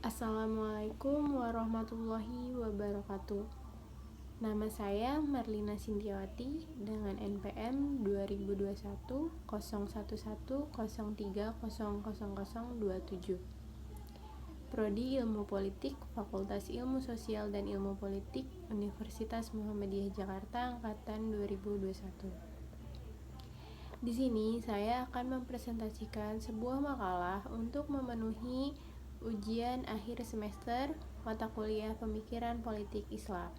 Assalamualaikum warahmatullahi wabarakatuh. Nama saya Marlina Sintiawati dengan NPM 2021 0110300027. Prodi Ilmu Politik, Fakultas Ilmu Sosial dan Ilmu Politik, Universitas Muhammadiyah Jakarta angkatan 2021. Di sini saya akan mempresentasikan sebuah makalah untuk memenuhi ujian akhir semester mata kuliah Pemikiran Politik Islam.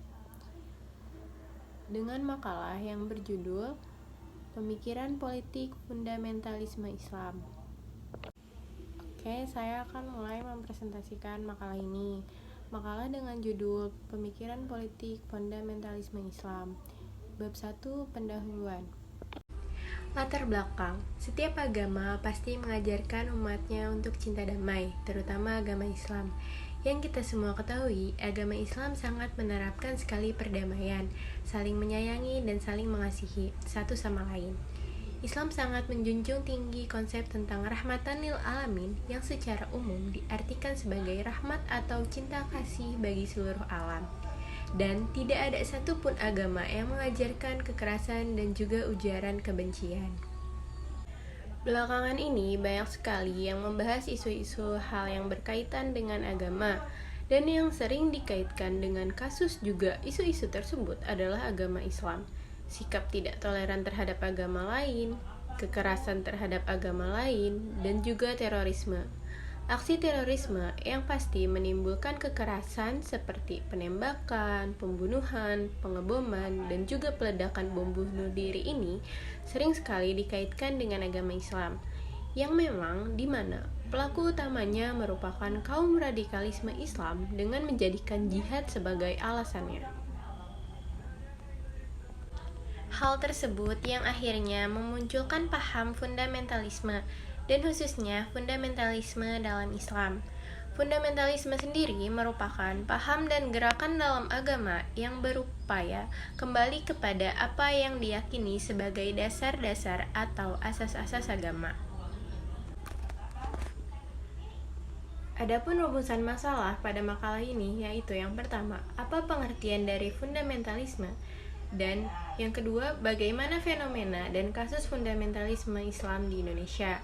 Dengan makalah yang berjudul Pemikiran Politik Fundamentalisme Islam. Oke, saya akan mulai mempresentasikan makalah ini. Makalah dengan judul Pemikiran Politik Fundamentalisme Islam. Bab 1, Pendahuluan. Latar belakang, setiap agama pasti mengajarkan umatnya untuk cinta damai, terutama agama Islam. Yang kita semua ketahui, agama Islam sangat menerapkan sekali perdamaian, saling menyayangi dan saling mengasihi satu sama lain. Islam sangat menjunjung tinggi konsep tentang rahmatan lil alamin yang secara umum diartikan sebagai rahmat atau cinta kasih bagi seluruh alam. Dan tidak ada satupun agama yang mengajarkan kekerasan dan juga ujaran kebencian. Belakangan ini banyak sekali yang membahas isu-isu hal yang berkaitan dengan agama, dan yang sering dikaitkan dengan kasus juga isu-isu tersebut adalah agama Islam. Sikap tidak toleran terhadap agama lain, kekerasan terhadap agama lain, dan juga terorisme. Aksi terorisme yang pasti menimbulkan kekerasan seperti penembakan, pembunuhan, pengeboman, dan juga peledakan bom bunuh diri ini sering sekali dikaitkan dengan agama Islam, yang memang di mana pelaku utamanya merupakan kaum radikalisme Islam dengan menjadikan jihad sebagai alasannya. Hal tersebut yang akhirnya memunculkan paham fundamentalisme dan khususnya fundamentalisme dalam Islam. Fundamentalisme sendiri merupakan paham dan gerakan dalam agama yang berupaya kembali kepada apa yang diyakini sebagai dasar-dasar atau asas-asas agama. Adapun rumusan masalah pada makalah ini yaitu yang pertama, apa pengertian dari fundamentalisme? Dan yang kedua, bagaimana fenomena dan kasus fundamentalisme Islam di Indonesia?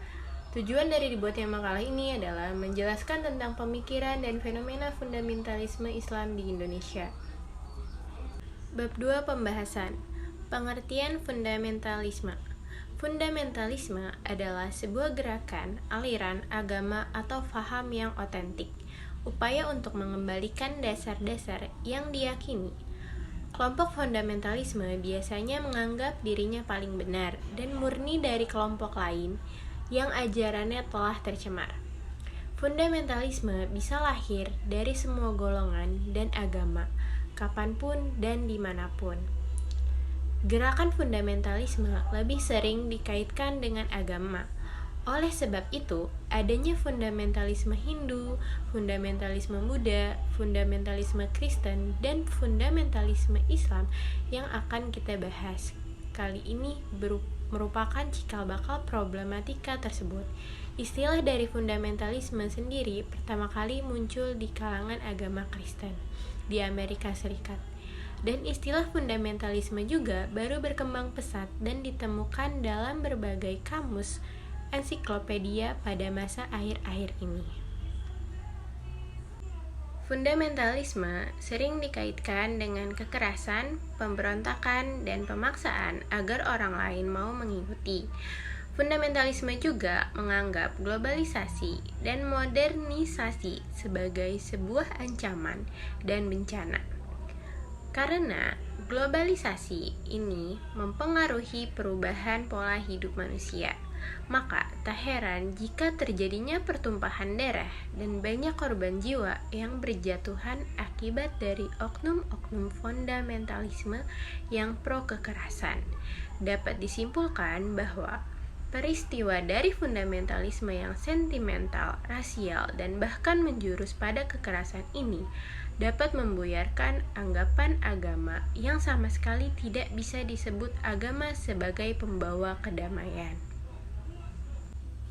Tujuan dari dibuatnya makalah ini adalah menjelaskan tentang pemikiran dan fenomena fundamentalisme Islam di Indonesia. Bab 2, Pembahasan. Pengertian fundamentalisme. Fundamentalisme adalah sebuah gerakan, aliran, agama, atau faham yang otentik, upaya untuk mengembalikan dasar-dasar yang diyakini. Kelompok fundamentalisme biasanya menganggap dirinya paling benar dan murni dari kelompok lain yang ajarannya telah tercemar. Fundamentalisme bisa lahir dari semua golongan dan agama, kapanpun dan dimanapun. Gerakan fundamentalisme lebih sering dikaitkan dengan agama. Oleh sebab itu, adanya fundamentalisme Hindu, fundamentalisme Buddha, fundamentalisme Kristen, dan fundamentalisme Islam yang akan kita bahas kali ini merupakan cikal bakal problematika tersebut. Istilah dari fundamentalisme sendiri pertama kali muncul di kalangan agama Kristen di Amerika Serikat. Dan istilah fundamentalisme juga baru berkembang pesat dan ditemukan dalam berbagai kamus ensiklopedia pada masa akhir-akhir ini. Fundamentalisme sering dikaitkan dengan kekerasan, pemberontakan, dan pemaksaan agar orang lain mau mengikuti. Fundamentalisme juga menganggap globalisasi dan modernisasi sebagai sebuah ancaman dan bencana. Karena globalisasi ini mempengaruhi perubahan pola hidup manusia, maka tak heran jika terjadinya pertumpahan darah dan banyak korban jiwa yang berjatuhan akibat dari oknum-oknum fundamentalisme yang pro kekerasan. Dapat disimpulkan bahwa peristiwa dari fundamentalisme yang sentimental, rasial, dan bahkan menjurus pada kekerasan ini dapat membuyarkan anggapan agama yang sama sekali tidak bisa disebut agama sebagai pembawa kedamaian.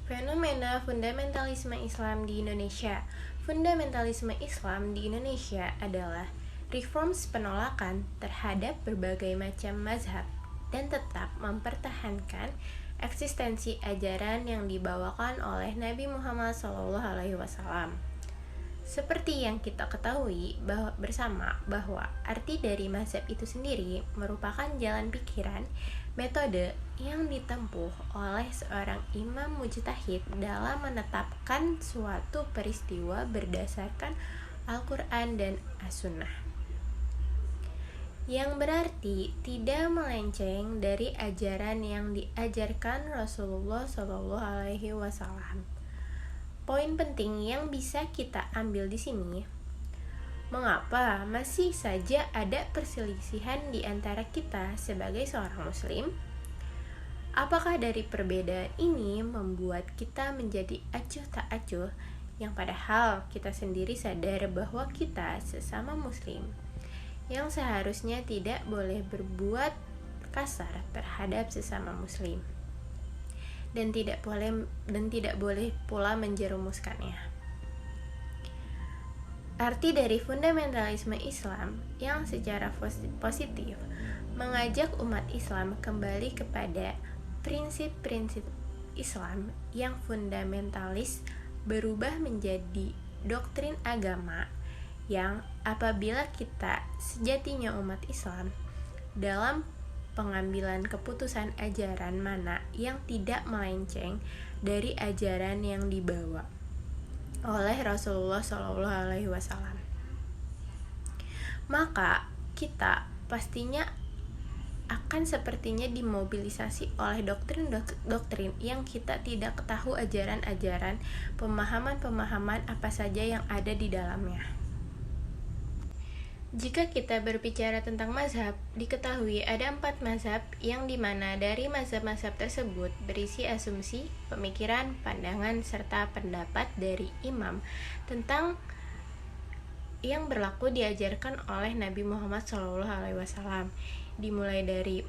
Fenomena fundamentalisme Islam di Indonesia. fundamentalisme Islam di Indonesia adalah reforms penolakan terhadap berbagai macam mazhab dan tetap mempertahankan eksistensi ajaran yang dibawakan oleh Nabi Muhammad SAW. Seperti yang kita ketahui bersama bahwa arti dari mazhab itu sendiri merupakan jalan pikiran, metode yang ditempuh oleh seorang imam mujtahid dalam menetapkan suatu peristiwa berdasarkan Al-Quran dan As-Sunnah, yang berarti tidak melenceng dari ajaran yang diajarkan Rasulullah SAW. Poin penting yang bisa kita ambil di sini, mengapa masih saja ada perselisihan di antara kita sebagai seorang muslim? Apakah dari perbedaan ini membuat kita menjadi acuh tak acuh, yang padahal kita sendiri sadar bahwa kita sesama muslim yang seharusnya tidak boleh berbuat kasar terhadap sesama muslim dan tidak boleh pula menjerumuskannya. Arti dari fundamentalisme Islam yang secara positif mengajak umat Islam kembali kepada prinsip-prinsip Islam yang fundamentalis berubah menjadi doktrin agama yang apabila kita sejatinya umat Islam dalam pengambilan keputusan ajaran mana yang tidak melenceng dari ajaran yang dibawa oleh Rasulullah SAW, maka kita pastinya akan sepertinya dimobilisasi oleh doktrin-doktrin yang kita tidak ketahui ajaran-ajaran, pemahaman-pemahaman apa saja yang ada di dalamnya. Jika kita berbicara tentang mazhab, diketahui ada 4 mazhab yang dimana dari mazhab-mazhab tersebut berisi asumsi, pemikiran, pandangan, serta pendapat dari imam tentang yang berlaku diajarkan oleh Nabi Muhammad SAW, dimulai dari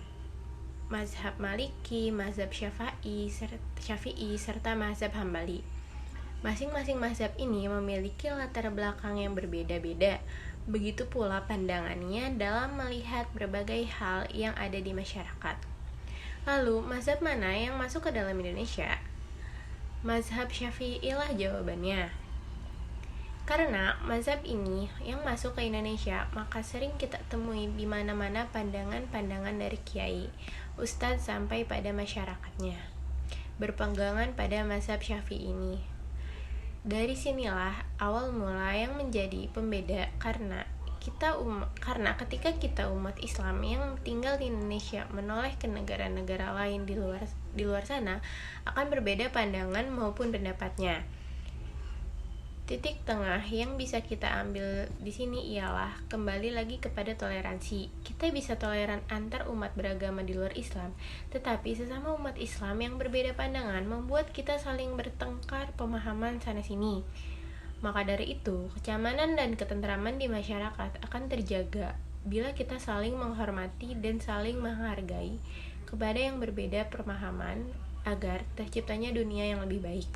mazhab Maliki, mazhab Syafi'i, serta mazhab Hambali. Masing-masing mazhab ini memiliki latar belakang yang berbeda-beda. Begitu pula pandangannya dalam melihat berbagai hal yang ada di masyarakat. Lalu, mazhab mana yang masuk ke dalam Indonesia? Mazhab Syafi'i lah jawabannya. Karena mazhab ini yang masuk ke Indonesia, maka sering kita temui di mana-mana pandangan-pandangan dari kiai, ustadz sampai pada masyarakatnya berpegangan pada mazhab Syafi'i ini. Dari sinilah awal mula yang menjadi pembeda karena ketika kita umat Islam yang tinggal di Indonesia menoleh ke negara-negara lain di luar sana akan berbeda pandangan maupun pendapatnya. Titik tengah yang bisa kita ambil di sini ialah kembali lagi kepada toleransi. Kita bisa toleran antar umat beragama di luar Islam, tetapi sesama umat Islam yang berbeda pandangan membuat kita saling bertengkar pemahaman sana-sini. Maka dari itu, kenyamanan dan ketentraman di masyarakat akan terjaga bila kita saling menghormati dan saling menghargai kepada yang berbeda pemahaman agar terciptanya dunia yang lebih baik.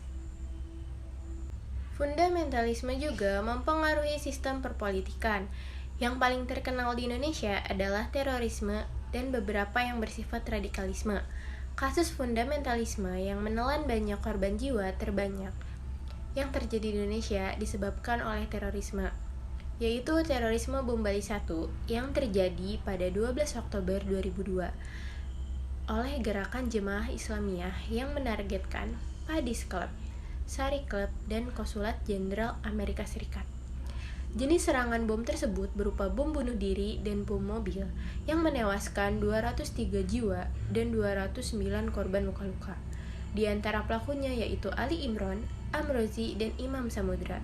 Fundamentalisme juga mempengaruhi sistem perpolitikan. Yang paling terkenal di Indonesia adalah terorisme dan beberapa yang bersifat radikalisme. Kasus fundamentalisme yang menelan banyak korban jiwa terbanyak yang terjadi di Indonesia disebabkan oleh terorisme, yaitu terorisme bom Bali 1 yang terjadi pada 12 Oktober 2002 oleh Gerakan Jemaah Islamiyah yang menargetkan Padis Club, Sari Club, dan Konsulat Jenderal Amerika Serikat. Jenis serangan bom tersebut berupa bom bunuh diri dan bom mobil yang menewaskan 203 jiwa dan 209 korban luka-luka. Di antara pelakunya yaitu Ali Imron, Amrozi, dan Imam Samudra.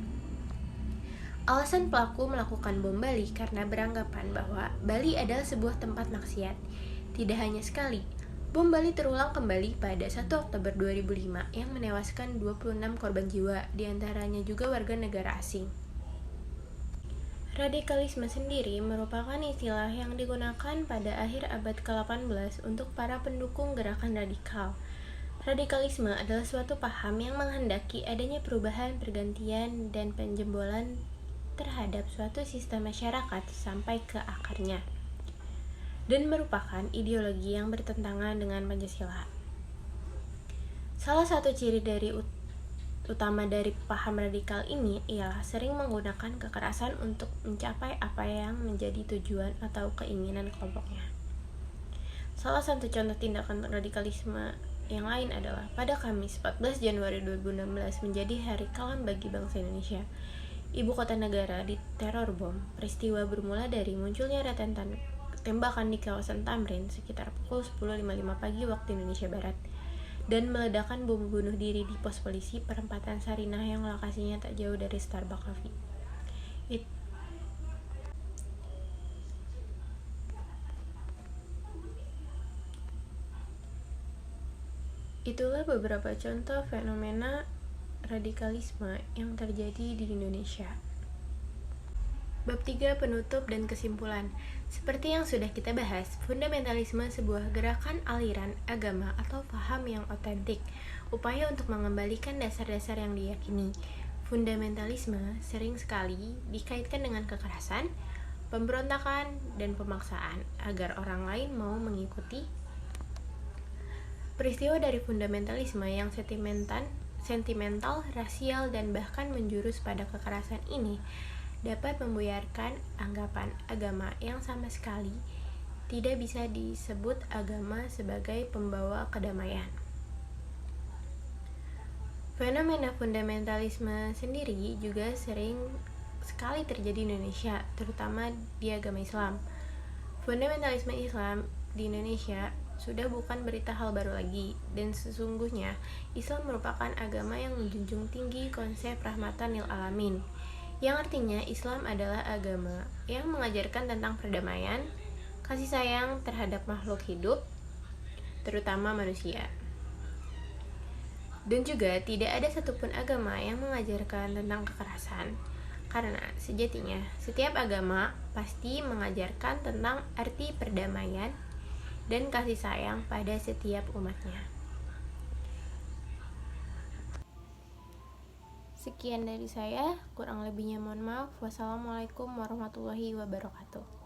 Alasan pelaku melakukan bom Bali karena beranggapan bahwa Bali adalah sebuah tempat maksiat. Tidak hanya sekali, bom Bali terulang kembali pada 1 Oktober 2005 yang menewaskan 26 korban jiwa, diantaranya juga warga negara asing. Radikalisme sendiri merupakan istilah yang digunakan pada akhir abad ke-18 untuk para pendukung gerakan radikal. Radikalisme adalah suatu paham yang menghendaki adanya perubahan, pergantian, dan penjebolan terhadap suatu sistem masyarakat sampai ke akarnya, dan merupakan ideologi yang bertentangan dengan Pancasila. Salah satu ciri utama dari paham radikal ini ialah sering menggunakan kekerasan untuk mencapai apa yang menjadi tujuan atau keinginan kelompoknya. Salah satu contoh tindakan radikalisme yang lain adalah pada Kamis 14 Januari 2016 menjadi hari kelam bagi bangsa Indonesia. Ibu kota negara diteror bom. Peristiwa bermula dari munculnya rentetan tembakan di kawasan Tamrin sekitar pukul 10.55 pagi waktu Indonesia Barat, dan meledakan bom bunuh diri di pos polisi perempatan Sarinah yang lokasinya tak jauh dari Starbucks Coffee. Itulah beberapa contoh fenomena radikalisme yang terjadi di Indonesia. Bab 3, penutup dan kesimpulan. Seperti yang sudah kita bahas, fundamentalisme sebuah gerakan aliran agama atau paham yang otentik, upaya untuk mengembalikan dasar-dasar yang diyakini. Fundamentalisme sering sekali dikaitkan dengan kekerasan, pemberontakan, dan pemaksaan agar orang lain mau mengikuti. Peristiwa dari fundamentalisme yang sentimental, rasial, dan bahkan menjurus pada kekerasan ini dapat membuyarkan anggapan agama yang sama sekali tidak bisa disebut agama sebagai pembawa kedamaian. Fenomena fundamentalisme sendiri juga sering sekali terjadi di Indonesia, terutama di agama Islam. Fundamentalisme Islam di Indonesia sudah bukan berita hal baru lagi, dan sesungguhnya Islam merupakan agama yang menjunjung tinggi konsep rahmatan lil alamin, yang artinya Islam adalah agama yang mengajarkan tentang perdamaian, kasih sayang terhadap makhluk hidup, terutama manusia. Dan juga tidak ada satupun agama yang mengajarkan tentang kekerasan, karena sejatinya setiap agama pasti mengajarkan tentang arti perdamaian dan kasih sayang pada setiap umatnya. Sekian dari saya, kurang lebihnya mohon maaf. Wassalamualaikum warahmatullahi wabarakatuh.